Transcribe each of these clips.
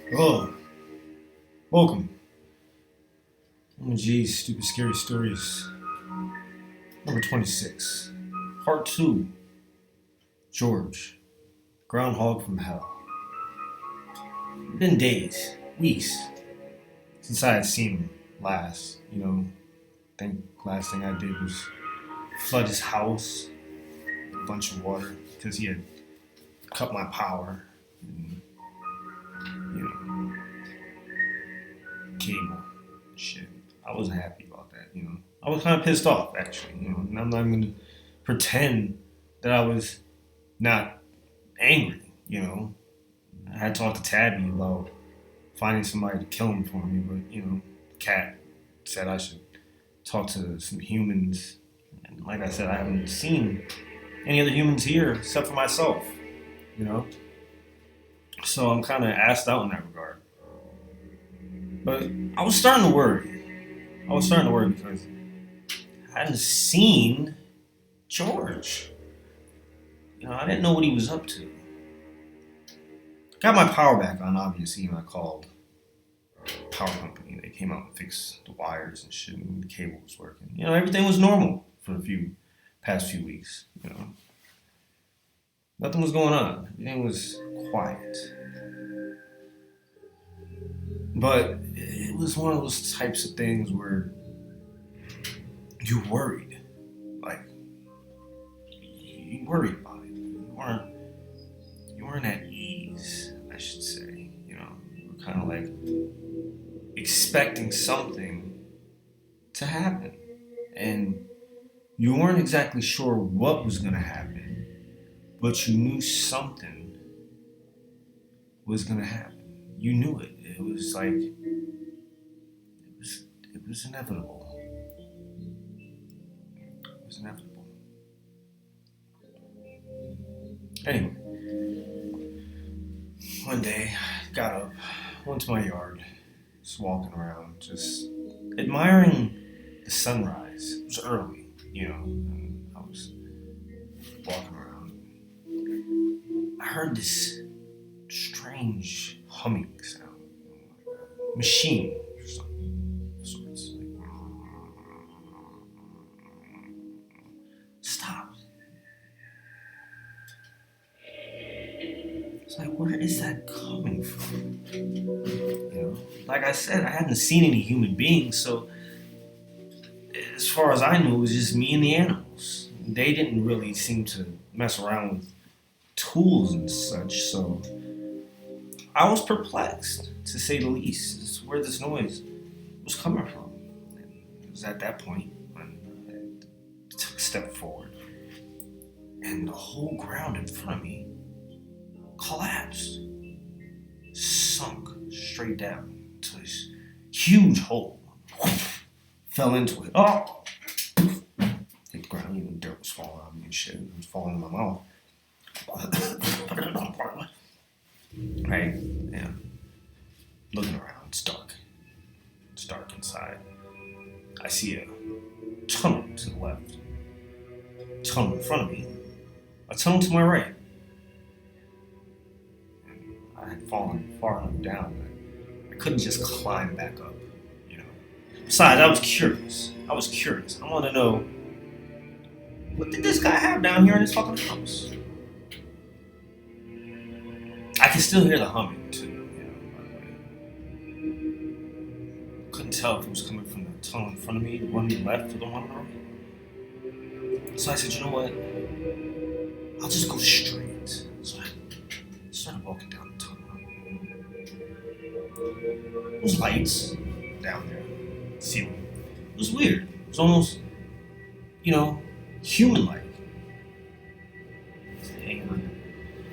Hello, welcome. OmenG's Stupid Scary Stories, number 26, part 2. George, Groundhog from Hell. It's been days, weeks, since I had seen him last. I think last thing I did was flood his house with a bunch of water because he had cut my power. And, you know, cable shit. I wasn't happy about that. I was kind of pissed off, actually. And I'm not even gonna pretend that I was not angry. I had talked to Tabby about finding somebody to kill him for me, but Cat said I should talk to some humans. And like I said, I haven't seen any other humans here except for myself, you know? So I'm kind of asked out in that regard. But I was starting to worry. Because I hadn't seen George. I didn't know what he was up to. Got my power back on, obviously, and I called power company. They came out and fixed the wires and shit, and the cable was working. Everything was normal for past few weeks. Nothing was going on. Everything was quiet. But it was one of those types of things where you worried. Like, you worried about it. You weren't at ease, I should say. You were kind of like expecting something to happen. And you weren't exactly sure what was going to happen, but you knew something was going to happen. You knew it. It was like, it was inevitable. It was inevitable. Anyway, one day, got up, went to my yard, just walking around, just admiring the sunrise. It was early, and I was walking around. I heard this strange humming sound. Machine or something of sorts. Stopped. It's like, where is that coming from? Like I said, I hadn't seen any human beings, so as far as I knew, it was just me and the animals. They didn't really seem to mess around with tools and such, so I was perplexed, to say the least, as to where this noise was coming from. And it was at that point when I took a step forward, and the whole ground in front of me collapsed, sunk straight down to this huge hole. Fell into it. Oh! Hit the ground, dirt was falling on me and shit. It was falling in my mouth. Right? Yeah. Looking around, it's dark. It's dark inside. I see a tunnel to the left. A tunnel in front of me. A tunnel to my right. And I had fallen far enough down that I couldn't just climb back up. Besides, I was curious. I wanted to know, what did this guy have down here in his fucking house? I can still hear the humming too, by the way. Couldn't tell if it was coming from the tunnel in front of me, the one to the left, or the one on the right. So I said, you know what? I'll just go straight. So I started walking down the tunnel. There was lights down there, ceiling. It was weird. It was almost, human-like. Hanging on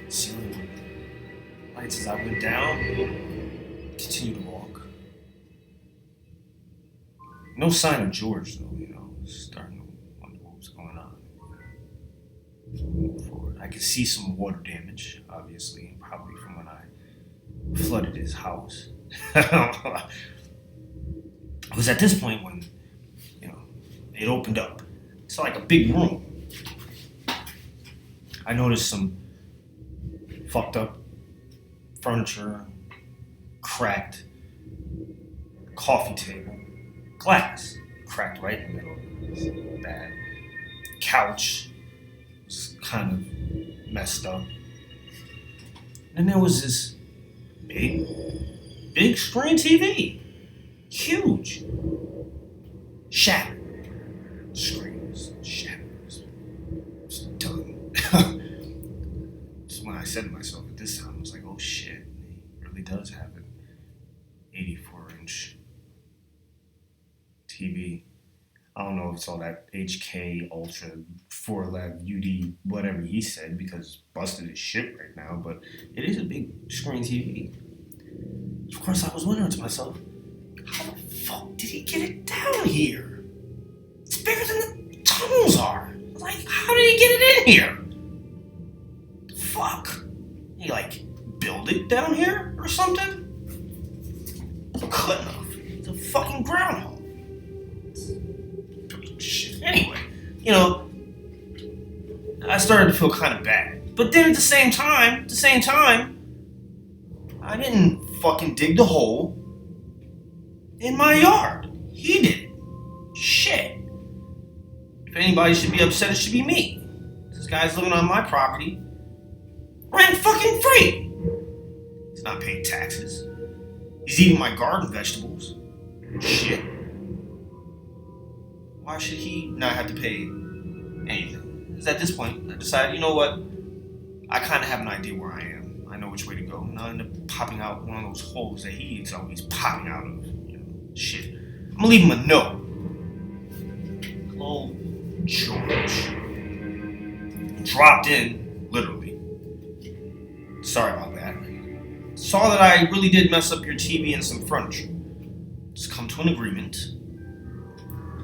the ceiling. Lights as I went down, continued to walk. No sign of George, though, starting to wonder what was going on. Moving forward. I could see some water damage, obviously, probably from when I flooded his house. It was at this point when, it opened up. It's like a big room. I noticed some fucked up furniture, cracked coffee table, glass, cracked right in the middle. It was bad. Couch was kind of messed up. And there was this big screen TV. Huge. Shattered. Screen was shattered. It was done. That's when I said to myself at this time, I was like, oh shit, he really does have an 84-inch TV. I don't know if it's all that HK Ultra 411 UD whatever he said, because it's busted as shit right now, but it is a big screen TV. Of course, I was wondering to myself, how the fuck did he get it down here? It's bigger than the tunnels are. Like, how did he get it in here? Fuck. He like build it down here or something? Couldn't have. It's a fucking groundhog. Shit. Anyway, I started to feel kind of bad. But then at the same time, I didn't fucking dig the hole in my yard. He did it. Shit. If anybody should be upset, it should be me. This guy's living on my property, rent fucking free. He's not paying taxes. He's eating my garden vegetables. Shit. Why should he not have to pay anything? Because at this point, I decided, you know what? I kind of have an idea where I am. I know which way to go. And I'll end up popping out one of those holes that he's always popping out of. Shit. I'm gonna leave him a note. Hello, George. Dropped in, literally. Sorry about that. Saw that I really did mess up your TV and some furniture. Just come to an agreement.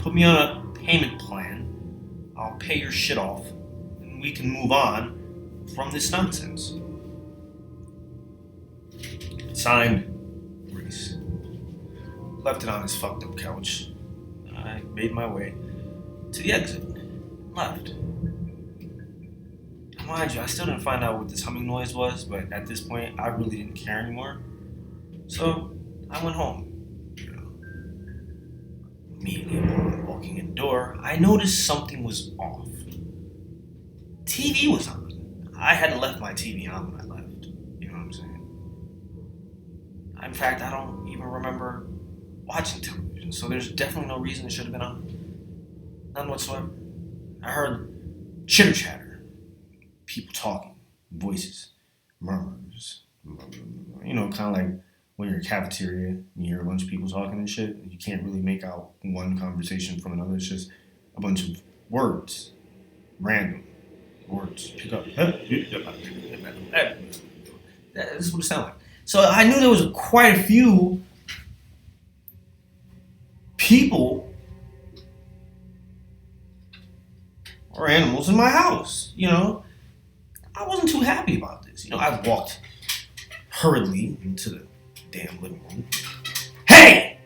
Put me on a payment plan. I'll pay your shit off, and we can move on from this nonsense. Signed, Reese. Left it on his fucked up couch. I made my way to the exit. Left. Mind you, I still didn't find out what this humming noise was, but at this point, I really didn't care anymore. So, I went home. Immediately upon walking in the door, I noticed something was off. TV was on. I hadn't left my TV on when I left. You know what I'm saying? In fact, I don't even remember watching television, so there's definitely no reason it should have been on. None whatsoever. I heard chitter chatter, people talking, voices, murmurs. Kind of like when you're in a cafeteria and you hear a bunch of people talking and shit, and you can't really make out one conversation from another. It's just a bunch of words, random words. Pick up. That's what it sounded like. So I knew there was quite a few people or animals in my house. I wasn't too happy about this. I walked hurriedly into the damn living room. Hey!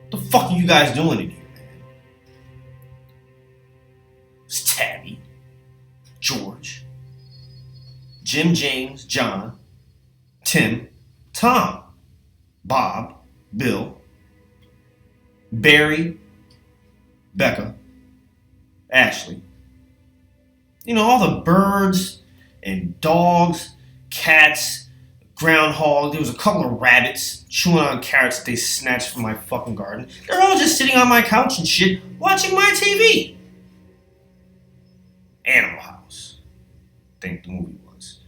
What the fuck are you guys doing in here, man? It's Tabby, George, Jim, James, John, Tim, Tom, Bob, Bill, Barry, Becca, Ashley. All the birds and dogs, cats, groundhog. There was a couple of rabbits chewing on carrots that they snatched from my fucking garden. They're all just sitting on my couch and shit, watching my TV. Animal House, I think the movie was.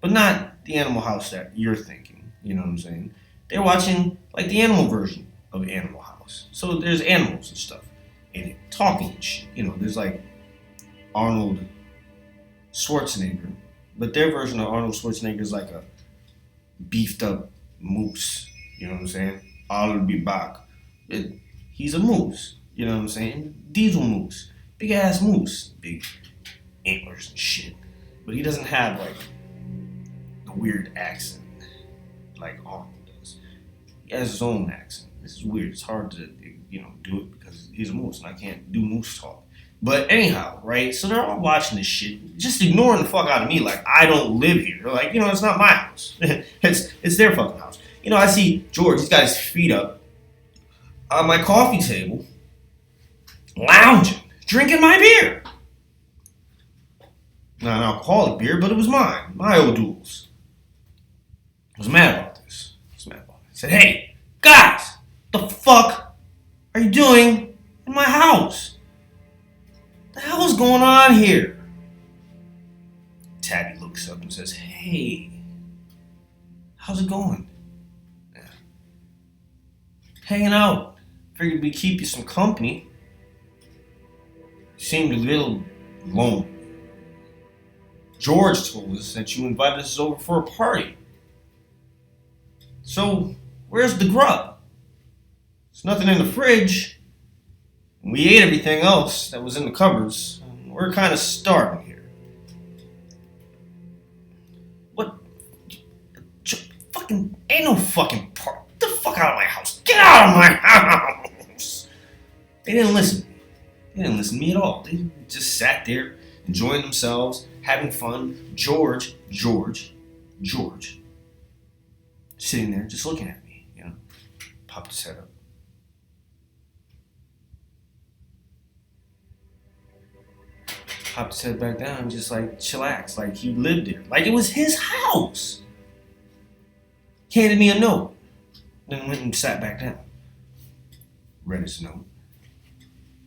But not the Animal House that you're thinking, you know what I'm saying? They're watching, like, the animal version of Animal House. So there's animals and stuff in it, talking and shit. There's, like, Arnold Schwarzenegger. But their version of Arnold Schwarzenegger is like a beefed up moose. You know what I'm saying? I'll be back. He's a moose. You know what I'm saying? Diesel moose. Big ass moose. Big antlers and shit. But he doesn't have like the weird accent like Arnold does. He has his own accent. This is weird. It's hard to do it because he's a moose and I can't do moose talk. But anyhow, right? So they're all watching this shit, just ignoring the fuck out of me like I don't live here. They're like, it's not my house. It's their fucking house. I see George, he's got his feet up on my coffee table, lounging, drinking my beer. Not an alcoholic beer, but it was mine. My O'Doul's. I was mad about this. I said, hey, guys, the fuck are you doing in my house? What the hell is going on here? Tabby looks up and says, hey, how's it going? Yeah. Hanging out. Figured we'd keep you some company. You seemed a little lonely. George told us that you invited us over for a party. So, where's the grub? There's nothing in the fridge. We ate everything else that was in the cupboards. We're kind of starving here. What? Fucking, ain't no fucking party. Get the fuck out of my house. Get out of my house. They didn't listen. They didn't listen to me at all. They just sat there, enjoying themselves, having fun. George, sitting there just looking at me, popped his head up. Popped his head back down, just like chillax, like he lived there, like it was his house. Handed me a note, then went and sat back down. Read his note.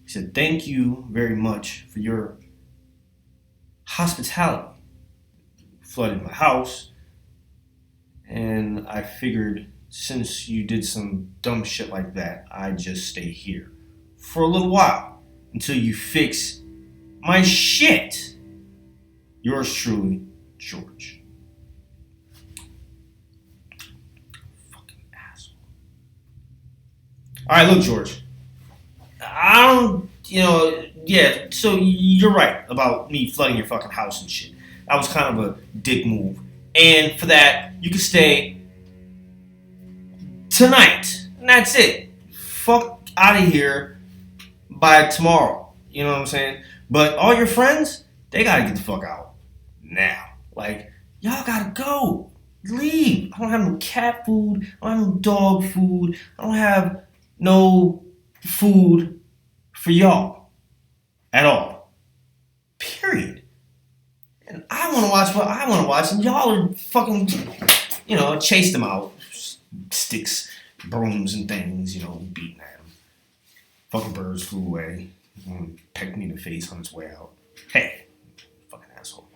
He said, thank you very much for your hospitality. Flooded my house, and I figured since you did some dumb shit like that, I'd just stay here for a little while until you fix my shit. Yours truly, George. Fucking asshole. Alright, look, George. Yeah, so you're right about me flooding your fucking house and shit. That was kind of a dick move. And for that, you can stay tonight. And that's it. Fuck out of here by tomorrow. You know what I'm saying? But all your friends, they gotta get the fuck out now. Like, y'all gotta go. Leave. I don't have no cat food. I don't have no dog food. I don't have no food for y'all at all. Period. And I want to watch what I want to watch, and y'all are fucking, chase them out. Sticks, brooms, and things, beating at them. Fucking birds flew away. Pecked me in the face on its way out. Hey, fucking asshole.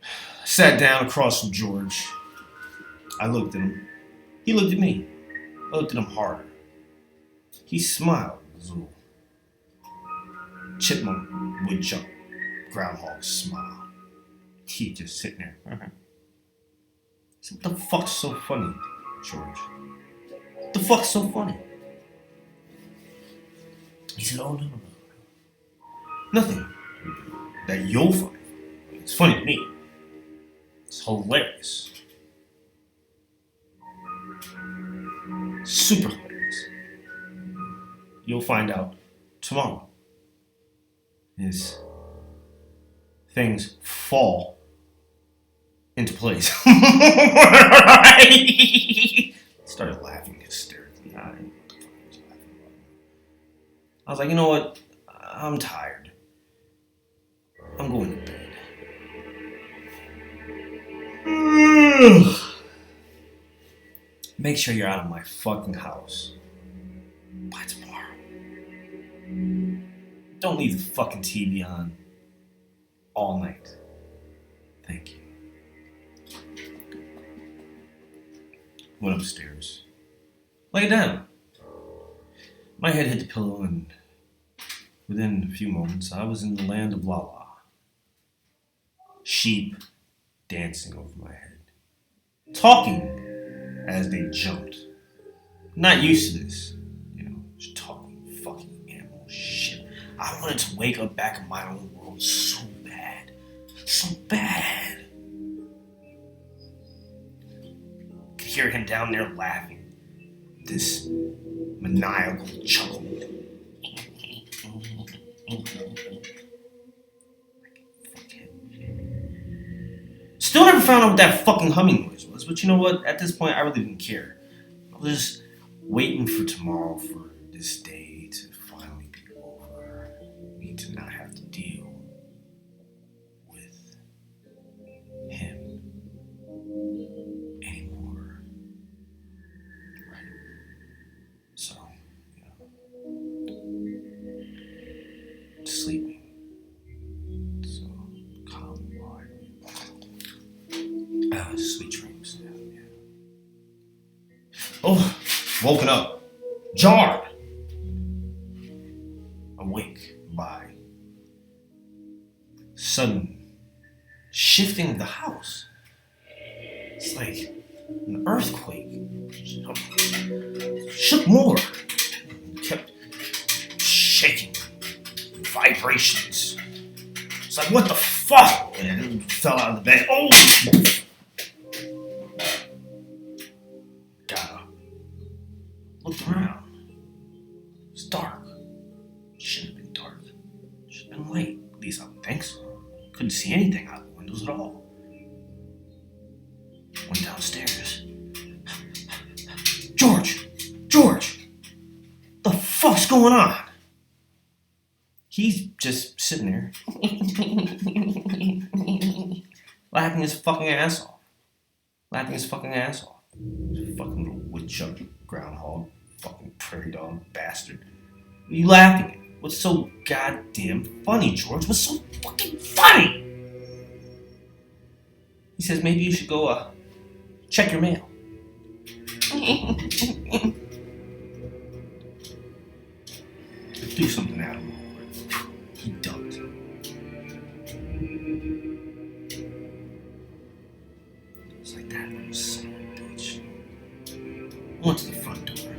I sat down across from George. I looked at him. He looked at me. I looked at him harder. He smiled. His little chipmunk, woodchuck, groundhog smile. He just sitting there. I said, what the fuck's so funny, George? What the fuck's so funny? He said, oh, no. Nothing that you'll find. It's funny to me. It's hilarious. Super hilarious. You'll find out tomorrow. Is things fall into place. Started laughing hysterically. I didn't know what the fuck he was laughing about. I was like, you know what? I'm tired. I'm going to bed. Make sure you're out of my fucking house by tomorrow. Don't leave the fucking TV on all night. Thank you. Went upstairs. Lay down. My head hit the pillow, and within a few moments, I was in the land of La La. Sheep dancing over my head. Talking as they jumped. Not used to this. Just talking fucking animal shit. I wanted to wake up back in my own world so bad. So bad. Could hear him down there laughing. This maniacal chuckle. Still never found out what that fucking humming noise was. But you know what? At this point, I really didn't care. I was just waiting for tomorrow for this day to finally be over. Me to not have to deal with him anymore. Right? So, sleeping. So, calm mind. Sweet dreams. Yeah. Oh, woken up. Jarred. Awake by sudden shifting of the house. It's like an earthquake. Shook more. Kept shaking. Vibrations. It's like, what the fuck? And it fell out of the bed. Oh! Got up. Looked around. It's dark. Shouldn't have been dark. Should have been light. At least I would think so. Couldn't see anything out of the windows at all. Went downstairs. George! The fuck's going on? He's just sitting there. Laughing his fucking ass off. Fucking little woodchuck, groundhog, fucking prairie dog bastard. What are you laughing at? What's so goddamn funny, George? What's so fucking funny? He says maybe you should go check your mail. Do something out of him. He ducked. It's like that little son of a bitch. Went to the front door.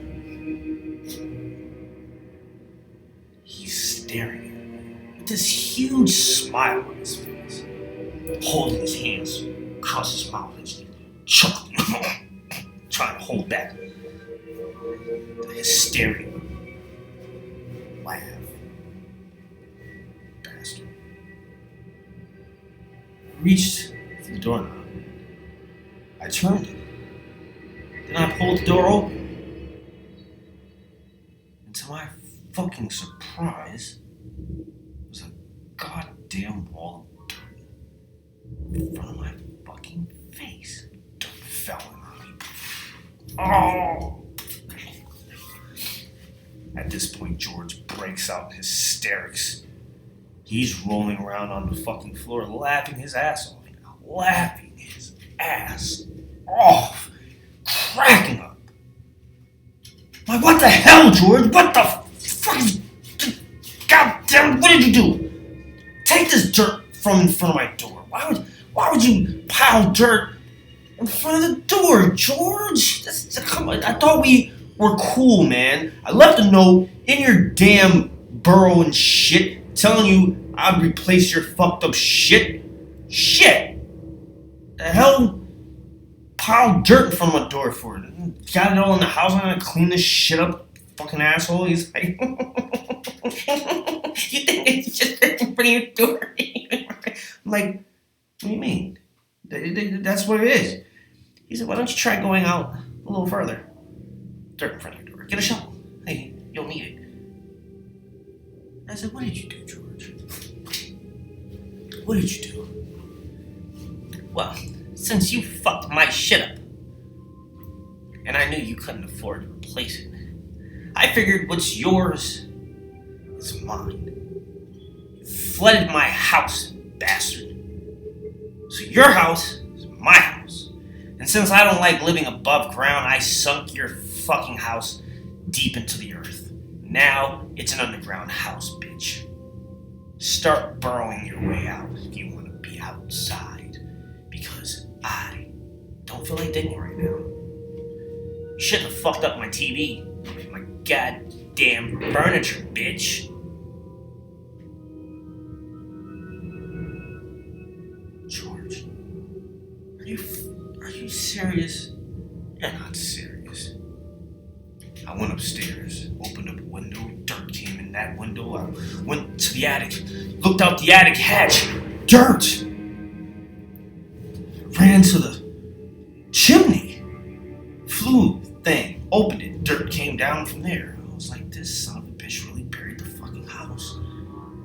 He's staring at me with this huge smile on his face, holding his hands across his mouth and just chuckling, trying to hold back the hysteria. Laugh. Bastard. Reached for the doorknob. I turned it. Then I pulled the door open. And to my fucking surprise, there was a goddamn wall of dirt in front of my fucking face. Dirt fell on me. Oh! At this point, George breaks out in hysterics. He's rolling around on the fucking floor, laughing his ass off. Cracking up. Like, what the hell, George? What the fuck? Goddamn, what did you do? Take this dirt from in front of my door. Why would you pile dirt in front of the door, George? Come on, I thought we were cool, man. I left a note in your damn burrow and shit telling you I'd replace your fucked up shit. The hell? Pile dirt in front of my door for it. Got it all in the house. I'm gonna clean this shit up. Fucking asshole. He's like, you think it's just in front of your door? I'm like, what do you mean? That's what it is. He said, why don't you try going out a little further? Dirt in front of your door. Get a shovel. Hey, you'll need it. I said, what did you do, George? What did you do? Well, since you fucked my shit up, and I knew you couldn't afford to replace it, I figured what's yours is mine. You flooded my house, bastard. So your house is my house. And since I don't like living above ground, I sunk your fucking house deep into the earth. Now it's an underground house, bitch. Start burrowing your way out if you want to be outside. Because I don't feel like digging right now. You shouldn't have fucked up my TV. My goddamn furniture, bitch. George, are you serious? You're not serious. I went upstairs, opened up a window, dirt came in that window. I went to the attic, looked out the attic hatch, dirt! ran to the chimney, flew thing, opened it, dirt came down from there. I was like, this son of a bitch really buried the fucking house.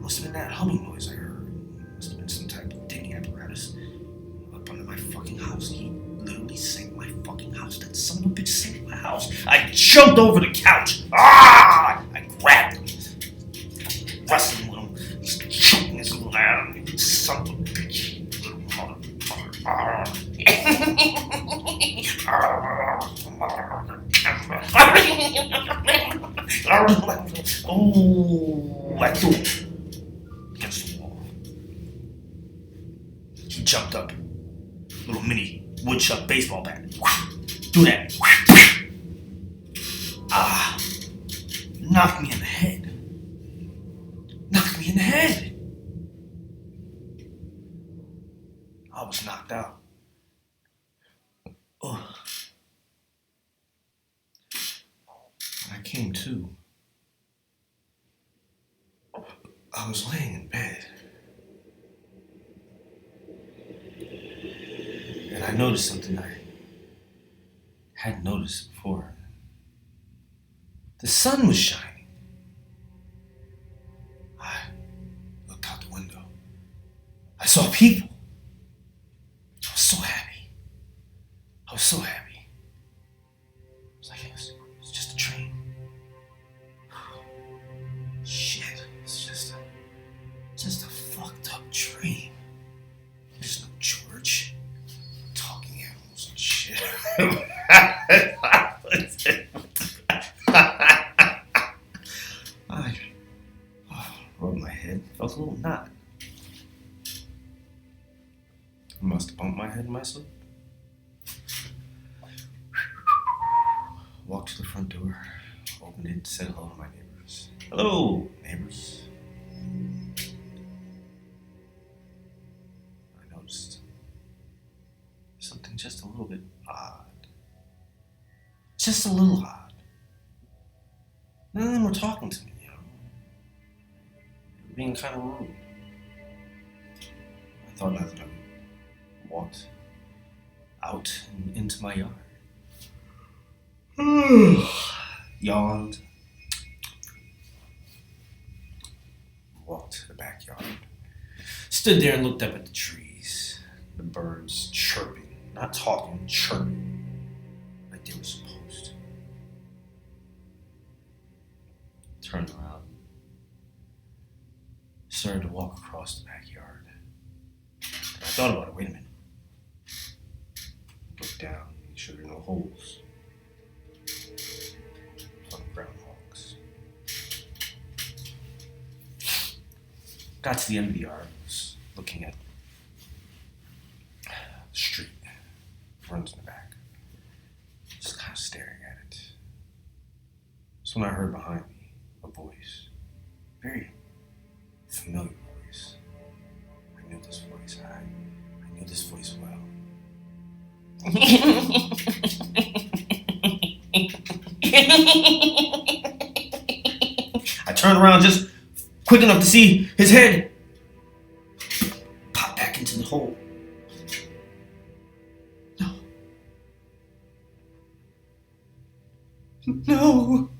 Must have been that humming noise I heard. Must have been some type of digging apparatus up under my fucking house. He literally sank my fucking house. That son of a bitch sank my house. I jumped over the couch. Ah! I grabbed him, wrestling with him. He's choking his little ass. Son of a bitch. Little motherfucker. Oh, I threw him against the wall. He jumped up. Little mini woodchuck baseball bat. Do that. Ah. Knocked me in the head. Knocked me in the head. I was knocked out. Ugh. When I came to, I was laying in bed. And I noticed something I hadn't noticed before. The sun was shining. I looked out the window. I saw people. I was so happy. I was so happy. It was like it was just a train. Shit, it's just a fucked up dream. There's no George. Talking animals and shit. I rubbed my head, felt a little knot. I must have bumped my head in my sleep. Walked to the front door, opened it, said hello to my neighbors. Hello, neighbors. I noticed something just a little bit odd. Just a little odd. None of them were talking to me, They were being kind of rude. I thought nothing of it. Walked out and into my yard. Yawned. Walked to the backyard. Stood there and looked up at the trees. The birds chirping. Not talking, chirping. Like they were supposed to. Turned around. Started to walk across the backyard. I thought about it. Wait a minute. Looked down. Make sure there are no holes. Fun groundhogs. Got to the end of the yard. Was looking at the street. Runs in the back. Just kind of staring at it. That's when I heard behind me a voice. Very familiar voice. I knew this voice. I knew this voice well. I turned around just quick enough to see his head pop back into the hole. No. No.